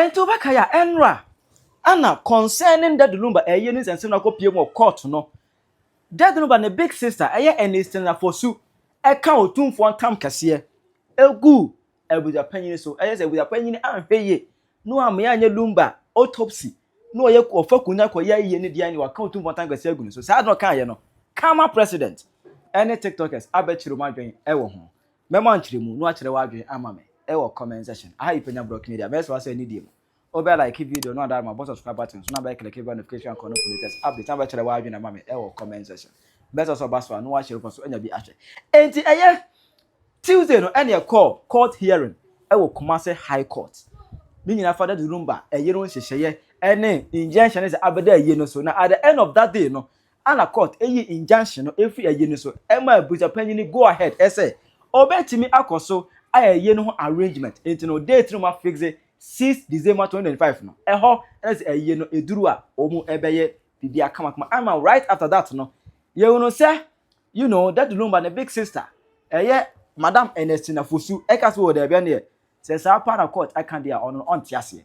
ento beka ya enra ana concerning that Lumba eyenis and sema ko pie mo court no that Lumba ne big sister eye enistin na fosu eka Otumfuo ntam kɛseɛ egu ebuja panyin so eye se ebuja panyin anhweye no am ya anye Lumba autopsy no oye ko fakunya ko ya ye ne dia ni wa ka Otumfuo ntam kɛseɛ egu so sa no kan ye no kama president any tiktokers abechiro madwen ewo ho memo ankyere mu no akyere wadwen ama me ewo comment section aha Penyah block media best wa say ni die mu obe like video no that my boss subscribe button so na by click notification and connect latest update abechiro wadwen ama me ewo comment section best also baswa no wa share so enya bi ahwe enti eye Tuesday no any call court hearing ewo Kumase High Court ni nyina fa that Lumba eye no hyehyeye ene injunction is abeda eye no so na at the end of that day no ana court eyi injunction no efi eye no so ema buja panyin go ahead ese obetimi akoso ayeye no arrangement enti no date no ma fix 6 December 2025 no eho as eye no eduru a omu ebeye bibia kama ama right after that no you know say you know that Lumba the big sister eye Madam Ernestina Fosu ekaso wo de bia ne se sa pa na court aka dia ono ontiase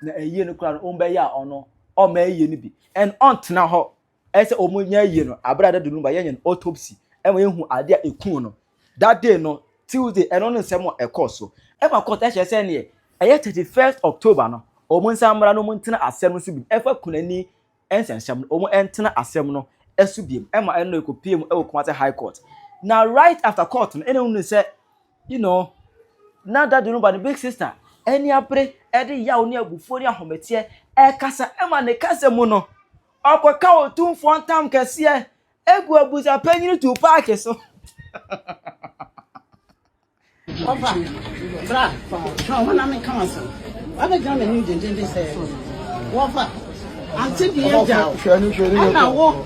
na eye no kura no ombe ya ono o ma eye no bi and ontena ho ese omunya eye no abrada de Lumba yenye autopsy ema yehu ade a ekun no that day no Tuesday eno no nsem ekoso ema court ese ne eye 31st October no omu nsamra no muntena asem no subim efa kunani ensensem omu entena asem no esubim ema eno ekopiem ewo Kumase High Court. Now right after court anyone say you know now that Lumba the big sister any apre edi ya oni abufuo ni ahometie kasa ema ne kasa mu no okoka Otumfuo ntam kɛseɛ egu abuja panyin to park so Opa, bra, so when I come so. I be jam ni jinjin say. Opa, anti bi eja. Na wo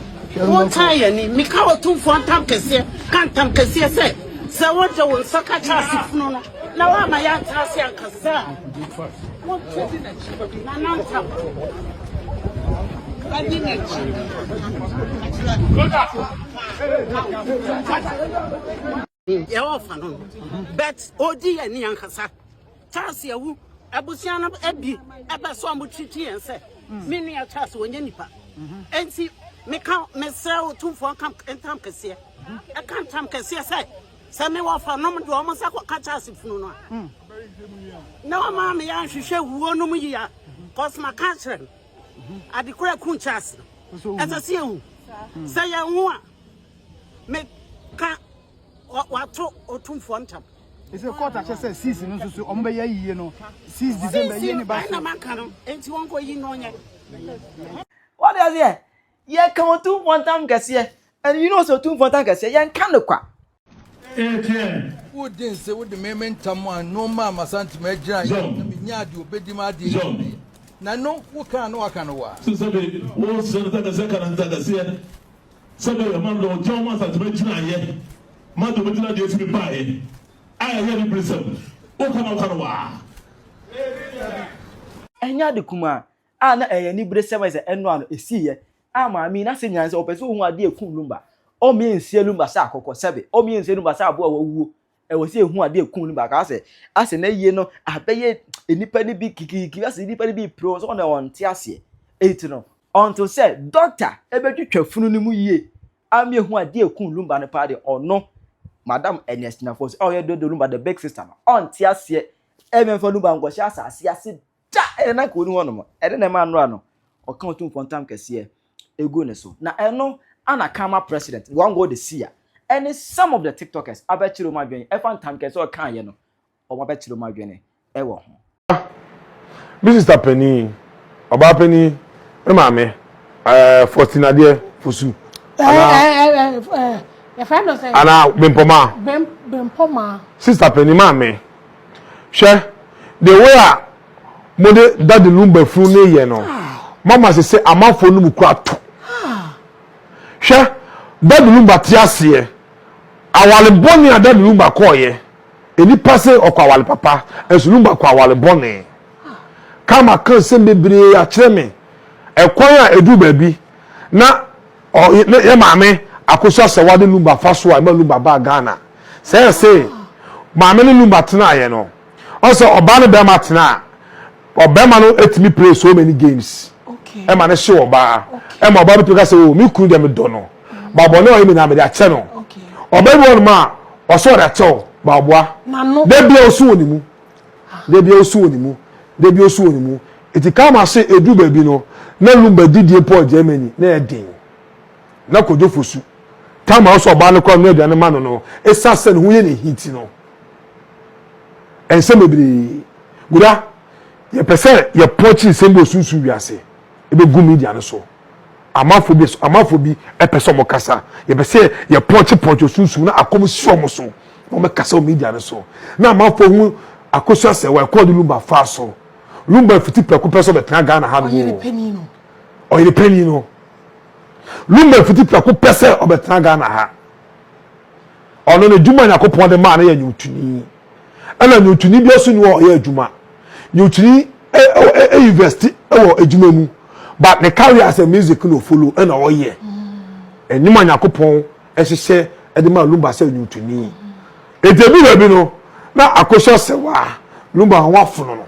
tire ni mi ka Otumfuo ntam kɛseɛ, kan ntam kɛseɛ say. Se wo je wo saka chance no no. Na wa ma ya trase ankasa. Wo tedi na chi na na ntam. Yeah, often, but Odi and Yankasa, Tarsia, who Abusiana Ebi, Abasom Chiti and say, Many a chas when Yenipa. And see, me count myself 2 for camp and Tam Cassia. I can't Tam Cassia say, send me off for no to almost a catch if no. No, mammy, I should show one no year, cause my catcher. I declare Kunchas. As I see you, say, I make what Otumfuo ntam. It's a court that says 6 no so ombe ye no 6 December ye ni ba. Na man kan enti won ko yi no nya. What is here? Ye come Otumfuo ntam kɛseɛ and you know so Otumfuo ntam kɛseɛ ye nka no kwa. Who didn't say what the momentum one no mama santi me gira nya de obedi ma de. Na no wo kan no aka no wa. So sabe wo senata kɛseɛ sabe your man do joma santi me gira ye. Man do medina de fi ba ye. Aya ye ni presem. Wo kan wa. Enya de kuma na eye ni bresem ese eno ano esiye ama mi na se nyanse opese hu ade ekun Lumba o mi ensie Lumba sa akokɔ sebe o mi ensie Lumba sa abo a wawuo e wo se hu ade ekun Lumba ka ase na yie no abeye enipa ni bi kikiki ase enipa ni bi pro so na won te ase eti no until say doctor ebetwetwa funu ni mu yie ami hu ade ekun Lumba ne pa de ono Madam Ernestina Fosu oh ye do Lumba the big sister no on te ase ememfa Lumba ngɔhye asase ase da na ko ni hono mo na ma no ano o kan Otumfuo ntam kɛseɛ ego ne so na eno ana kama president OneGod see ya and some of the tiktokers abechiro madwen efa ntam kɛseɛ o kan ye no o ma bechiro madwen e wo ho Mr. Penny oba Penny e ma me Fortina de Fosu your friend say ana Bempoma Sister Penny ma me hwe the way a mode that the Lumba fru ne ye no mama say amafo no mu kura to hwe that the Lumba tiase awale boni that the Lumba koye eni passe okwawale papa enso Lumba kwawale boni kama kan se bebre a kire me ekwan a edu baabi na ye maame akoso se wade Lumba faso a ma Lumba ba Ghana say maame ne Lumba tena ye no also oba ne be ma tena Obama no etimi play so many games. Okay. E ma ne hye oba. E ma oba bi ka say o mi kun dem do no. Ba bo no e mi na me da che no. Okay. Oba bi won ma o so da che ba boa. Nano. De bia osu oni mu. De bia osu oni mu. De bia osu oni mu. Iti kama say edu ba bi no na Lumba didie Paul Germany na e din. Na kojo fosu. Kama oso oba ne kwa no aduane ma no esa se ne hu ye ne hiti no. Ense mebiri guda ye pese ye pochi sembo sunsu wiase ebe gu media no so amafobi e pese mo kasa ye pese ye pochi sunsu na akomsio mo so mo me kasa media no so na amafo hu akoso se wa call Lumba fa so Lumba fiti preko pese be tran Ghana ha no oyire penny no Lumba fiti preko pese obetran Ghana ha ono ne djuma yakopon de ma na ye nyutuni ana nyutuni bi oso ni wo ye adwuma nyutuni university wo adwuma mu but the career as a music no follow ana wo ye enyuma yakopon ehihye de ma Lumba se nyutuni etebi na bi no na akosho se wa Lumba wa fono no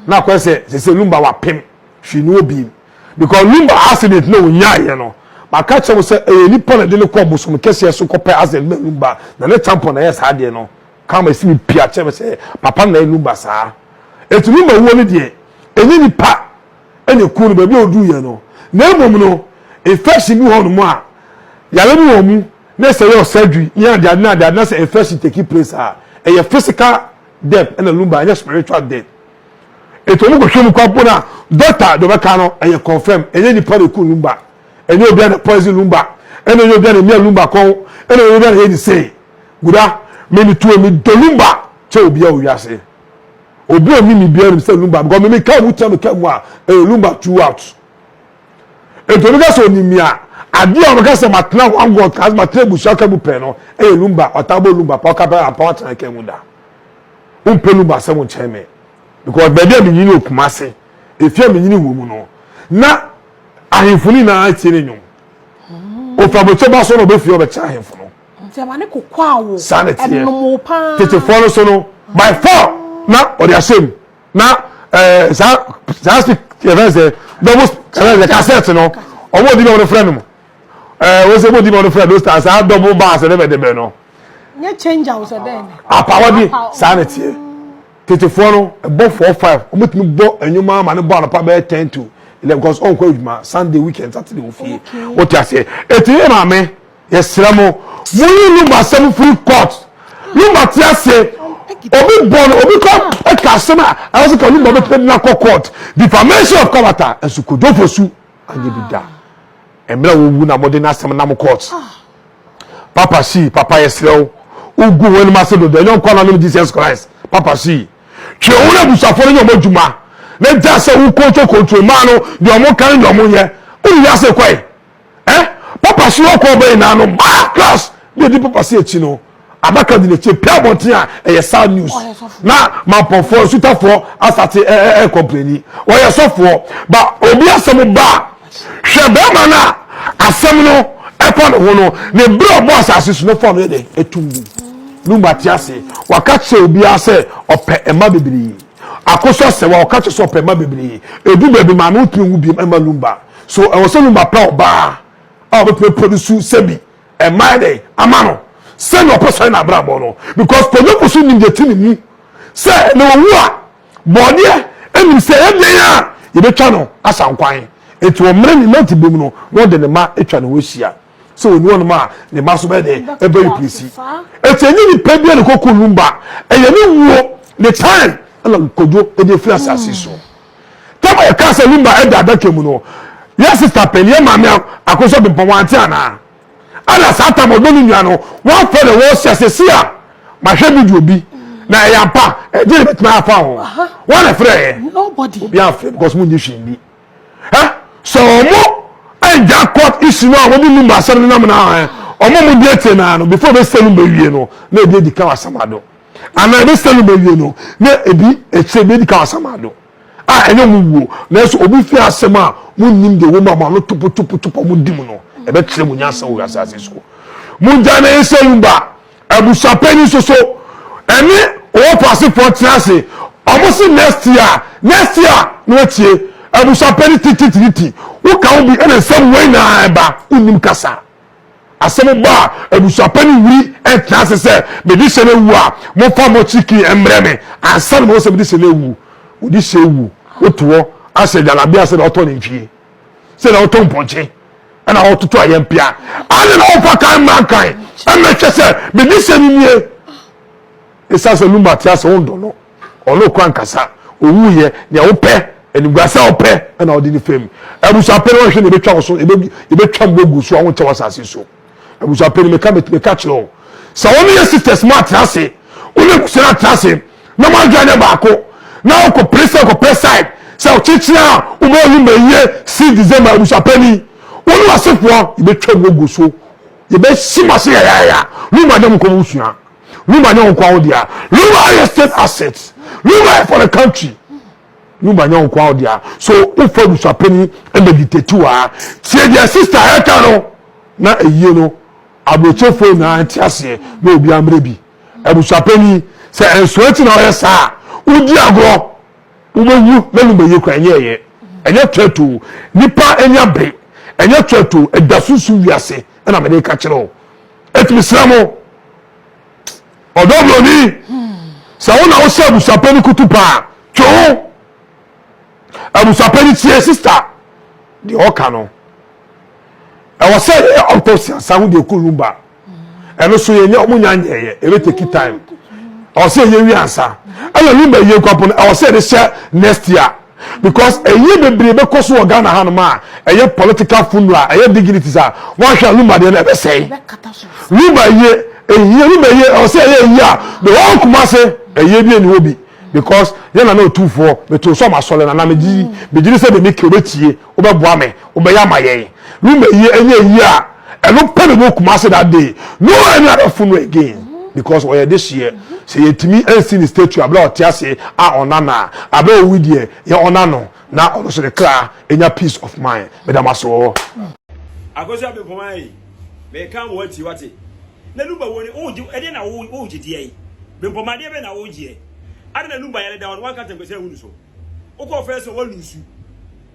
na kwa se Lumba wa pem hwini obi because Lumba accident no nya ye no maka che mo se nipa na de ne ko bosom kɛseɛ so kɔpɛ accident na Lumba na ne champion na yes ade no kama si pia che me se papa na Lumba saa etu Lumba wo ne de eni nipa ene ku no ba bi odu ye no na emom no infection bi ho no mu a yale bi wo mu na se yo surgery ya de na se infection take place a e physical death and Lumba and spiritual death etu mo ko hwemu kwa pona doctor do be ka no e confirm eni nipa de ku Lumba eni obi na poison Lumba eni obi na mi Lumba kon eni obi na he say guda me tu mi do Lumba che obi a owiase obi o mi bia ni say Lumba because me ka mu tell me ka mu a Lumba throughout eto mi ga so ni mi a ade o ga say matna OneGod ka matna busha ka bu pe no Lumba otabo Lumba pa ka ba pa watna ka mu da umpe Lumba se mo cheme because be dia mi nyini okumase efia mi nyini wo mu no na ahemfuni na atire nyum o fa bo cheba so no be fie o be cha ahemfu no Jamane kokwa wo enno pa tete fo no so no by 4 na o dia same na za speak events double the cassette no o mo di me on friend mo we say mo di me on friend those stars a double bass e be de no nya change house den apa wadi sanity tete fo no bo 4-5 o mutimi bo enyuma ma ne bo na pa be 10 to 11 because on kwa ujuma Sunday weekend Saturday wo fie o ti ase etire ma me yesra mo mu Lumba sem free court Lumba ti ase obi born obi come e ka sema I was call Lumba be na court defamation of character ensu ko dofosu anye bi da emra wo wu na modern asem na mo court papa yesra o ugu woni ma se do de nyon kwa na Jesus Christ papa twe wona busafo no mo djuma na ja se wo control ma no de omo kan de omo ye uri ya se kwai papa si ko be na no ba class de di papa si echi no abaka di neche pia bontin a sad news na ma pofo sutafo asate complain wo ye sofo ba obi asem ba hwe be ma na asem no e no no ne bro boss asisi no fo no de etumbu Lumba ti ase wakache obi ase ope ema bebiri akoso se wa wakache so ope ema bebiri edu bebi ma no tun wu bi ema Lumba so e wo so Lumba pra oba a be produce sebi e made amano se no person na brabo no because kono kusu nim de tini mu se no wu a bode enim se e ya ye betwa no asankwan etu o mre ni not bem no no de ne ma etwa no hia so oni won ma ne ma so be de e be replace etenyi ni pebia ne koku Lumba e ye ni wo the time ala kojo e de free asasi so kama e ka se Lumba e da kemu no yes sister Penyah mama akoso be pawante ana ala sata modoni nua no one for the world sesia ma hwe video bi na e yampa e je betma afa ho one frɛ nobody bi afa because mu nyi hwindi so mo ja court issue no wodi Lumba asem na na omo mu diete na no before be selu be wie no na ebi di ka wasamado ana be selu be wie no na ebi eche be di ka wasamado enyo mu wo na so obi fi asem a mu nim de wo ma no tupu mu dim no e be kire mu nyansa wo asase so mu ja na ese Lumba abusa pani so ene o passe for tiase almost next year no tie abusa peni titi wo ka wo bi na some way na ba unim kasa asem ba abusa peni wuri entrance se me di se na wu a mo fa mo chiki emre me ansa mo se me di se na wu odi se wu otuo ase jalabi ase na oto ni mfie se na oto mponche na ototo ayempia ane na ofa kan mankan e me twe se me di se ni nie esa se Lumba tia se wondo no olo kwan kasa owu ye ne wo pe eniguasa wo pe na odi ni fam abusa pe no hwe ne betwa wo so e betwa mbogu so awon chewa sase so abusa pe ne me ka chiro sa woni ye sisters ma trase ole kusira trase na ma dwane baako na wo ko preside sa o chichia wo mo Lumba ye 6 December abusa pe ni woni wasefo e betwa mbogu so e be simase ya Lumba dem ko musua Lumba nyon kwa odia Lumba is state assets Lumba for the country Lumba nyon kwa odia so ufo busa peni e meditate wa tie dia sister eka no na eyi no abrochefo na antiase na obi amre bi abusa peni se ensoeti na oyesa udi agro umewu na Lumba ye kwa enye twetu nipa enya bre enye twetu edasusu wiase na me ka kire o etmisramo odoblo ni sa wona wo se abusapeni kutupa cho abusapeni tie sister di oka no e wo se autopsy sa hu de ku Lumba eno so ye nya omunya nyeye e be take time o se ye wi ansa ala Lumba ye kwapo e wo se de share next year because e ye bebre be koso wo Ghana ha no ma e ye political funeral e ye dignities a wo hwa Lumba de na be sei Lumba ye Lumba ye o say ye ya the one kuma say ye bi eni obi because ye na Otumfuo me to so ma sole na meji say be make obetie obeboa me obeya maye Lumba ye enye ya e no pe me kuma say that day no any other funeral again because we this year say yetimi ensi ni statue abla otiase a onana abla owidie ye onano na ono so de kra enya peace of mind me da maso agozi abi pomai me kan wati na Lumba woni oji ede na oji die bempoma de be na oji ade na Lumba yele da won kan tempe se hunu so ukọ fe so walusu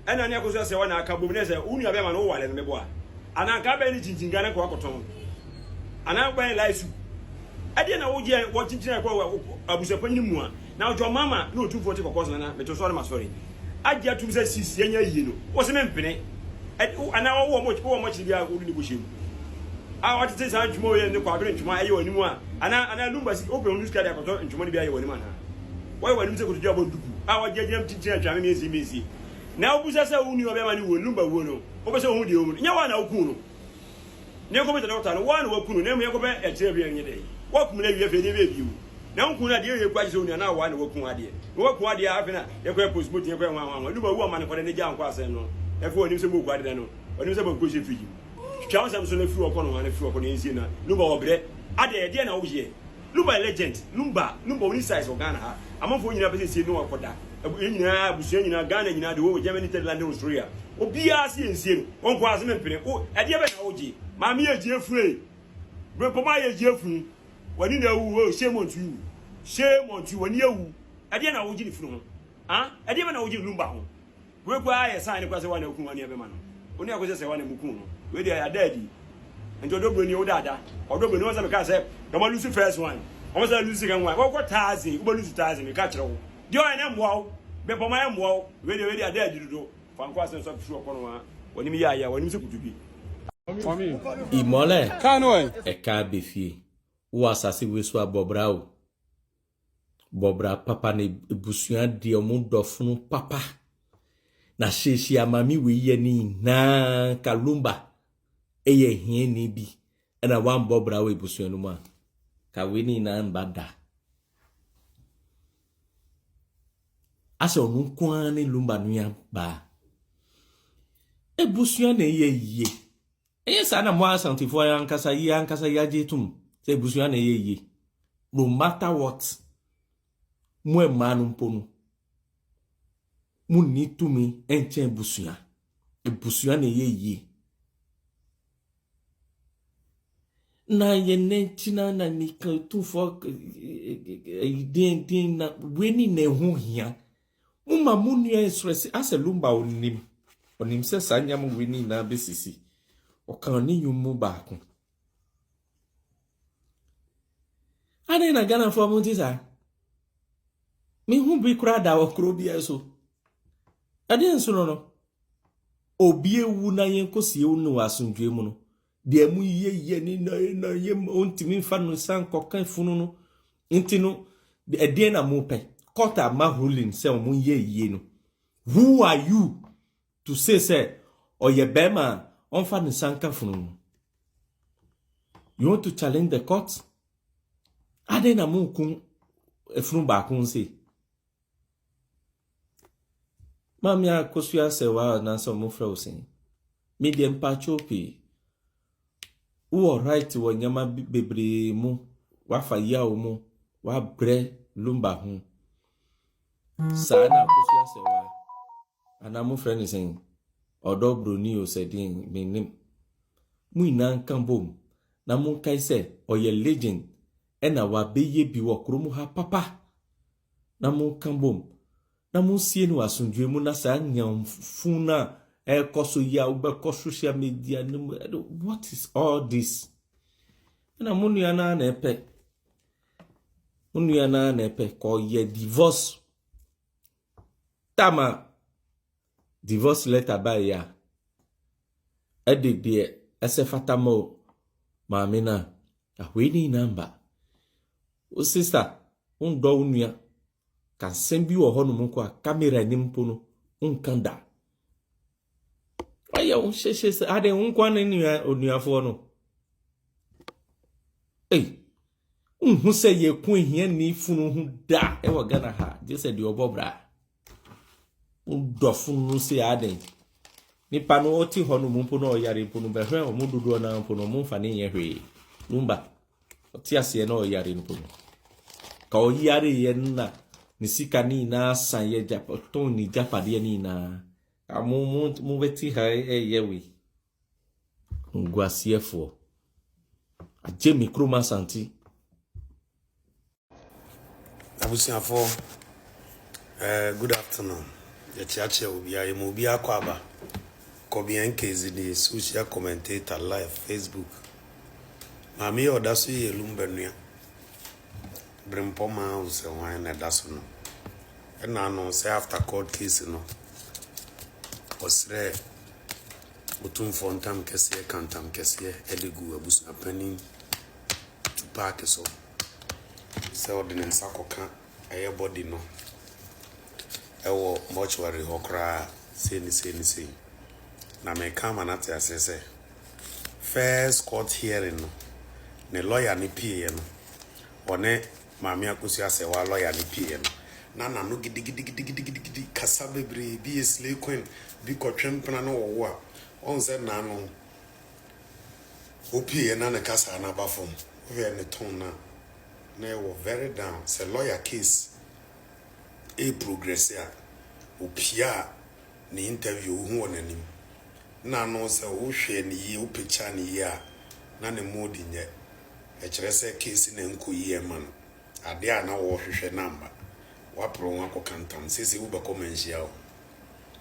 ena ne akoso se wana aka bom ne se unu abe ma no wale no mebo a ana ka be ni jinjinga na ko akoton ana gba laisu ade na oji wo jinjina ko abusepanyi mu a na ojo mama na Otumfuo te kokos na me to so ma sorry aje atum se sisi enya yie no wo se me mpene ana wo mo chi bia ko ni bo shemu a what is an jumo ye ne kwabere ntuma aye wani mu a ana Lumba si open news card akoto ntuma ni bia ye wani ma na why wani se ko tuja boduku a wa jeje mtintin atwa me mezi na obusa se uni obe ma ni wo Lumba wo no obese wo de wo nya wa na okun no ne ko beta doctor no wa na wakun no ne mu ye ko be e tire bia nye de wakum na wie fe ne be biu na nkun na de ye kwa se uni na wa na wakun ade no wakun ade a fe na ye ko post mo tin ko wa Lumba wo ma ne ko ne ja nkwa se no e fe woni se mo gwa de no woni se mo ko se fiji Chama sam so na fi okono wa na fi okono enzi na Lumba obre ade de na wo ye Lumba legend Lumba woni size o Ghana ha amafo nyina be se no akoda nyina abusu nyina Ghana nyina de wo Germany Thailand Australia obia se enzi no wonko asem mpene o ade be na wo je ma me ye je fure be poma ye je furu wani na wu o shame on you wani ewu ade na wo je ni furu ho ha ade be na wo je Lumba ho we kwa ye sign kwa se wa na okun wani be ma no oni akoze se wa na mukun no we dey adadi nti odobro ni odada odobro ni won say me ka say no ma lose first one won say lose second one what tazi we lose tazi me ka kire wo di o na mwo be poma ya mwo we dey adadi dodo fan kwa say so fi okono wa woni mi ya woni mi se kutubi imole kanu e ka befie wo asase we so abobra o bobra papa na ebusua de omudofunu papa na sheshi amami we ye ni na ka Lumba eye hie ni bi na wan bobra we busu enu ma ka we ni na mbada ase onu kwa ni Lumba nu ya ba ebusu na ye eye sa na mo asantifo ya nkasa ya jetum se ebusu na ye no matter what mo e manu mponu muni tumi enchen busuya na ye na ye nentina na nika Otumfuo den na weni na ho hia muma munua express ase Lumba onim se sanyam weni na besisi okan ni yumu baako ane na Ghana for mutisa mi hu bi kura da okro bi eso ade nso no obi ewu na yenkosie unu asundwe mu no de mu ye ni na ye ontimi fa no san kokan funu no nti no de na mu pe kota ma ruling se mu ye no who are you to say oye bema on fa no san ka funu no you want to challenge the court ade na mu kun efunu ba kun say mamia kosua se wa na so mu fra osin medium pachopi wo right wo nyama bebre mu wa fa ya o mu wa bre Lumba hu sana kosua se wa ana mu fra ni sen odo broni o se din menim mu ina kan bom na mu kai se oye legend ena wa beye bi wo kromu ha papa na mu kan bom na mu sie no asundwe mu na sa nyam funa koso ya ube ko social media what is all this na munu ana na epe ko ye divorce tama divorce letter ba ya edede ese fatamo mamina ahweni namba o sister ndo unua kan sembi wo hono mu kwa camera ni mpono unkanda aya unsheshe ade unkwa ni onuafo no unhu se ye kun hia ni funu hu da e wo Ghana ha je se de obobra undofunu se ade ni pano oti hono mu mpono oyare mpono behwe o mu dodo na mpono mu fa ne ye hwe Lumba oti ase na oyare mpono ka oyare ye na ni sika ni na san ye japaton ni japade ni na amu beti ha yewe ngwasiefo aje mikroma santi abusiafo good afternoon ya chiache obi ayi mo bi akwaba ko bi enkezi ni social commentator live Facebook mami odaso ye Lumba nua Brimpoma use wine na daso no na no say after court case no osre Otumfuo ntam kɛseɛ kantam kɛseɛ edegu abusu apani to park so se ordinance sakoka eye body no ewo mortuary hokra se ni na me kama na te asese first court hearing no ne lawyer ni pie no one mami akosua se wa lawyer ni pie no na no gidi kasa bebre bi esle queen bi kotwempena no wo a on se na no opie na ne kasa na ba fom we ne ton na wo very down se lawyer case e progress ya opia ni interview hu onanim na no se wo hwe ni yi opecha ni ya na ne modi nye e kire se case na nkoyi e man ade a na wo hwehwe number wa pro nwa ko kantam sisi wo be ko manhia o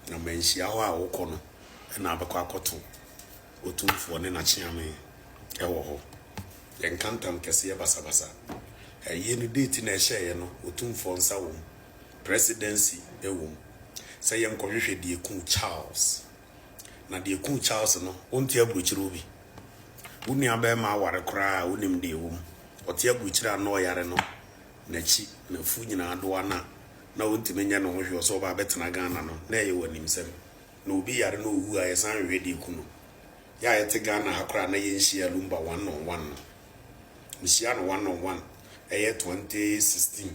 na manhia ho a wo ko no na abekọ akoto Otumfuo ne na chiame e wo ho ye nkantam kɛseɛ basabasa ye no date na ehye ye no Otumfuo nsa wo presidency e wo sɛ ye nkɔhwehwɛ die ku Charles na die ku Charles no onti abuchiri obi woni aba ma aware kra wonim de wo ɔte abuchiri ano yare no na chi na fu nyina adoa na onti menya no hwehwɛ so ba betena Ghana no na ye wanim sɛm na obi yare no owu a ye san hwehwɛ die ku no ya yete Ghana akra na ye nhia Lumba 1-on-1 no nhia no 1-on-1 eye 2016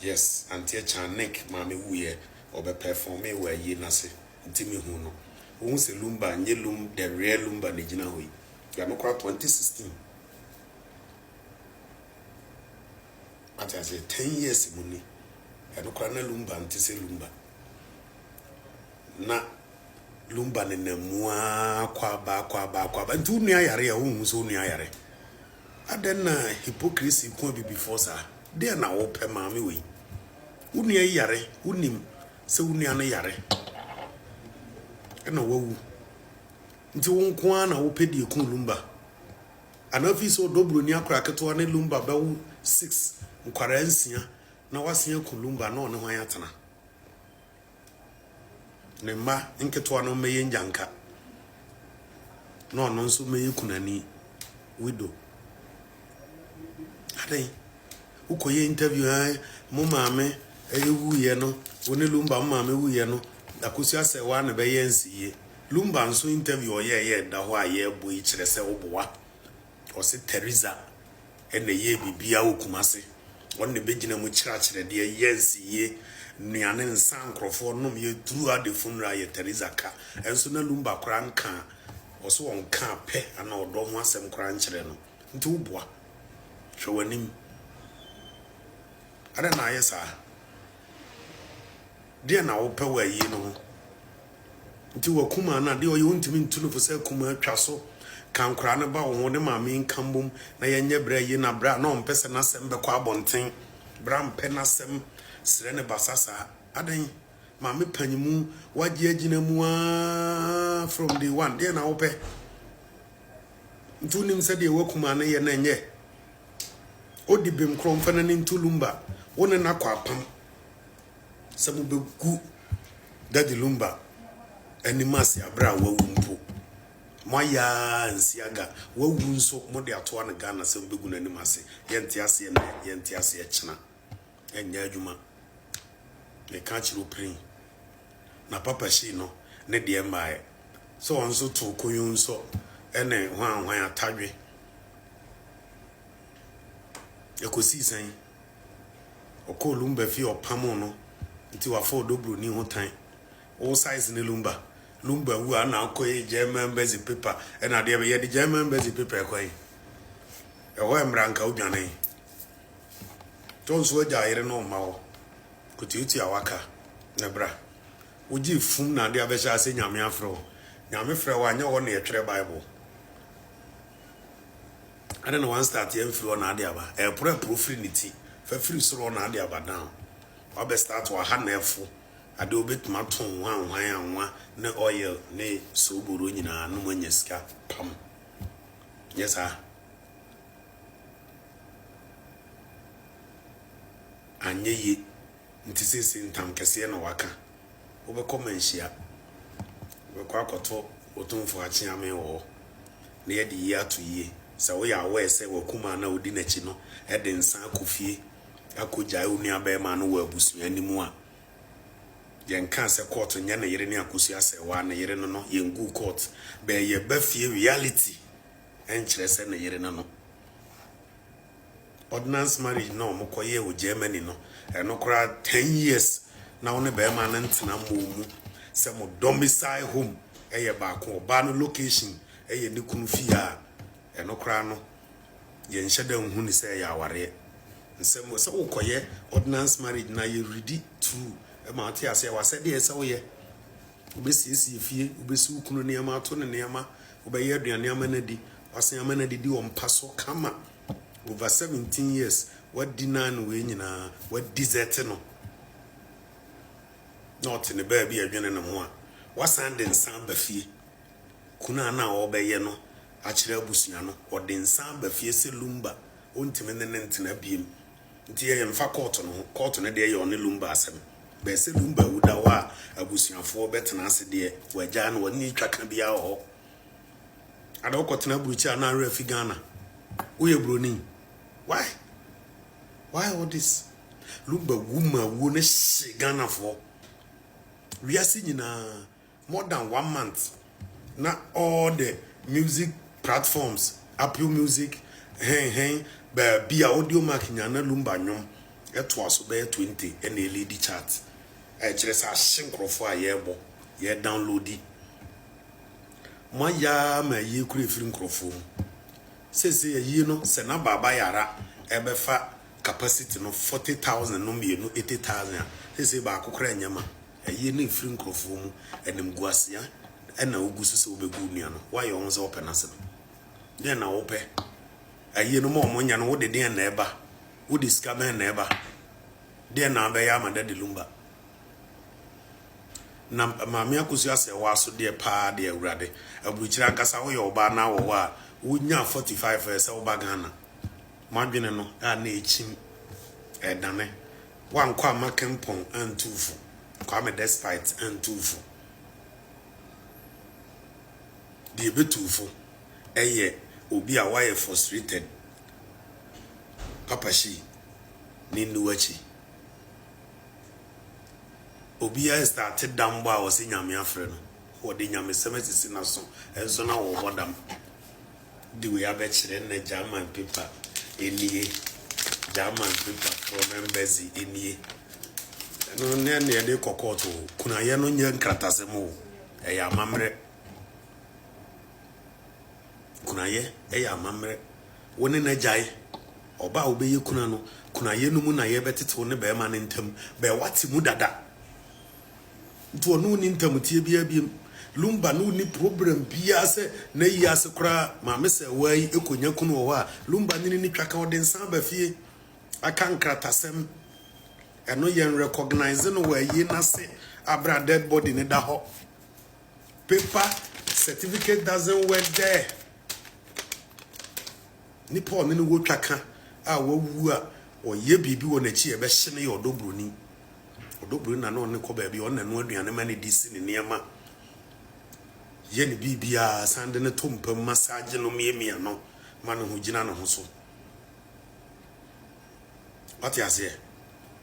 yes antie chanek mame wuye obe perform e wa yi nase ntimi hu no wo se Lumba nye the real Lumba ne gina hoyi ya no kwa 2016 ati say 10 years muni ya no kwa na Lumba ntise Lumba na Lumba ne namua kwa ba ntu nua yare ya hu so nua yare adena hypocrisy ko bi before sa de na wo pe maame we wunu yare wunim se wunu ana yare na wawu nti won ko na wo pe de ku Lumba anafi so dobro ni akra keto na Lumba bawu 6 nkwara nsia na wasia ku Lumba na one hwan atena ne ma nketo no meye njanka no no nso meye kunani widow adai ukoye interview mo maame wuye no woni Lumba maame wuye no akosi ase wa na be yensiye Lumba nso interview ye da ho aye boy kire se oboa o se Teresa ene ye bibia okumase wonne begina mu kire de yensiye nuane nsan nkrofo nom ye through at the funeral ye Teresa ka enso na Lumba kora nka oso won ka pe ana odo ho asem kora nkire no nti oboa hwewanim ada na ayesa de na wo pe wa yi no nti wakuma na de oyo ntimi ntunu fo se kuma atwa so kankora ne ba wo ne maame nkambom na yenye bra yi na bra na ompese na sem be kwa bonten bra mpe na sem sire ne basasa adan maame panyimu waje agina mu from the one de na wo pe ntunim se de wakuma na ye na nye odi bem kromfa na ntu Lumba wona na kwa pam sabu be gu dadi Lumba animasi abra wawu mpo moya nsiaga wawu nso mode ato na Ghana sabu be gu na animasi yente ase na yente ase china enya adwuma le ka chiro prin na papa shi no ne de mae so onso to koyun so ene hwan atadwe ekosi san oko Lumba fi opamo no nti wa fo dobro ni ho tan o size ne Lumba wu ana akoye German base paper na de be ye de German base paper akoye e ho emranka odwane tonso aja yire no ma wo kutiuti awaka na bra oji fum na de abesha ase nyame afro nyame frɛ wa anya wo na yetwere Bible ada na one start ye mfiri na ade aba e profitability fa free soro na ade aba down obe start wa ha na efo ade obetuma ton anwa ne oil ne soboro nyina no manya sika pam yes sir anyeye nti sese ntam kɛseɛ na waka obekɔ manhia obekɔ akoto Otumfuo achiame wo na ye de yi ato yi sa wo ya we se wakuma na odi na chi no e de nsan akofie akogya oni abema no wa abusua nimu a yenka se court nya na yere ne akosi ase wa na yere no no yengu court be ye bafie reality enkyere se na yere no ordinance marriage no mokoye o Germany no eno kora 10 years na woni be ma na ntena momu se mo domicile home eye ba ko ba no location eye ne kunu fia eno kora no ye nhyeda hu ni se ya aware nsem se ukoye ordinance marriage na ye ready to e ma ati ase wa se de se wo ye obesiesi fie obesi ukunu ne ma to ne ne ma obaye aduane ama na di wasen ama na di o mpaso kama over 17 years what deny no we nyina what desert no not in the baby adwene ne ho a wasan de nsan ba fie kuna na obaye no akire abusua no ode nsan ba fie se Lumba ontime ne ntena biem nti ye mfa court no de ye one Lumba asem be se Lumba wuda wa abusuafo betena ase de wagya no woni twaka bia ho ada okotena buruchi ana refi Ghana uye broni why all this Lumba woman wo ne she Ghana for we are seeing more than 1 month na all the music platforms Apple Music be audio mark nyana Lumba nyom eto aso be 20 and a lady chat e kire sa hyenkrofo a yebo ye downloadi mo ya ma ye kure firi nkrofo sese ye no se na baba yara ebefa capacity no 40,000 no mienu 80,000 sese ba akokora nyama ye na firi nkrofo mu enim guasia e na ogusu se obegu nua no why you want to open us then na open ayi no mo nya no wo de den na eba wo de sika ben na eba den na be ya ma da de Lumba na maame akosu ase wa so de pa de awurade aburukyira nkasa wo ye oba na wo wa wo nya 45 ese wo ba Ghana madwene no a na echim edane wankwa amakempon antufu kwa me despite antufu de betufu eye obi a why frustrated papa shi ni nuwachi obi a started dambo a wose nyame afre no wo de nyame semesisi na so enso na wo bodam di we abechire na German paper eniye German paper from embassy eniye no ne ne de kokoto kuna ye no nye nkratase mo e ya mamre kuna ye e ya mamre woni na jai oba obeye kuna no kuna ye no mu na ye betete wo ne be ma ne ntam be wati mu dada nto no ni ntam tie bia bia Lumba no ni problem bia se na yi ase kura ma me se wai ekonya kunu wo a Lumba ni twaka wo den san ba fie aka nkratasem eno yen recognize no wa yi na se abra dead body ne da ho paper certificate doesn't work there ni Paul ni wo twaka a wo wu a o ye bibi wo na chi e be hye ne ye odobroni na no ne ko ba bi on na no aduane ma ne disi ne niema ye ne bibia sande ne tompam massage no miemia no ma no hugina no ho so what you say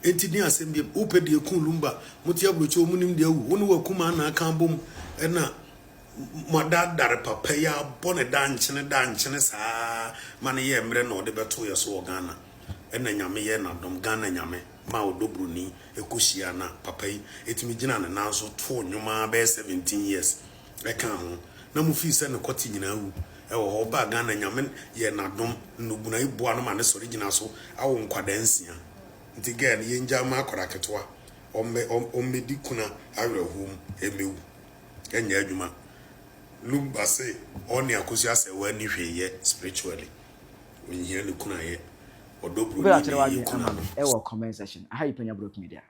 enti ni asem bi upedi ekun Lumba muti abrocho munim de awu wonu wakuma na aka bom na modadare papa ya bone danchene saa mane ye mre no de beto ye so Ghana ena nyame ye na dom Ghana nyame ma odobruni ekohia na papa yi etimi gina na nanso to nwuma be 17 years eka ho na mu fi se ne koti nyina wu e wo ho ba Ghana nyame ye na dom nubuna iboa no ma ne sori gina so awo nkwadansia nti gen ye nja ma akora ketwa omme di kuna awrehum emewu enya adwuma Lumba say oni akosi ase wa ni hweye spiritually onye ne kuna ye odobru ni kuna e wo comment section aha Penyah Media.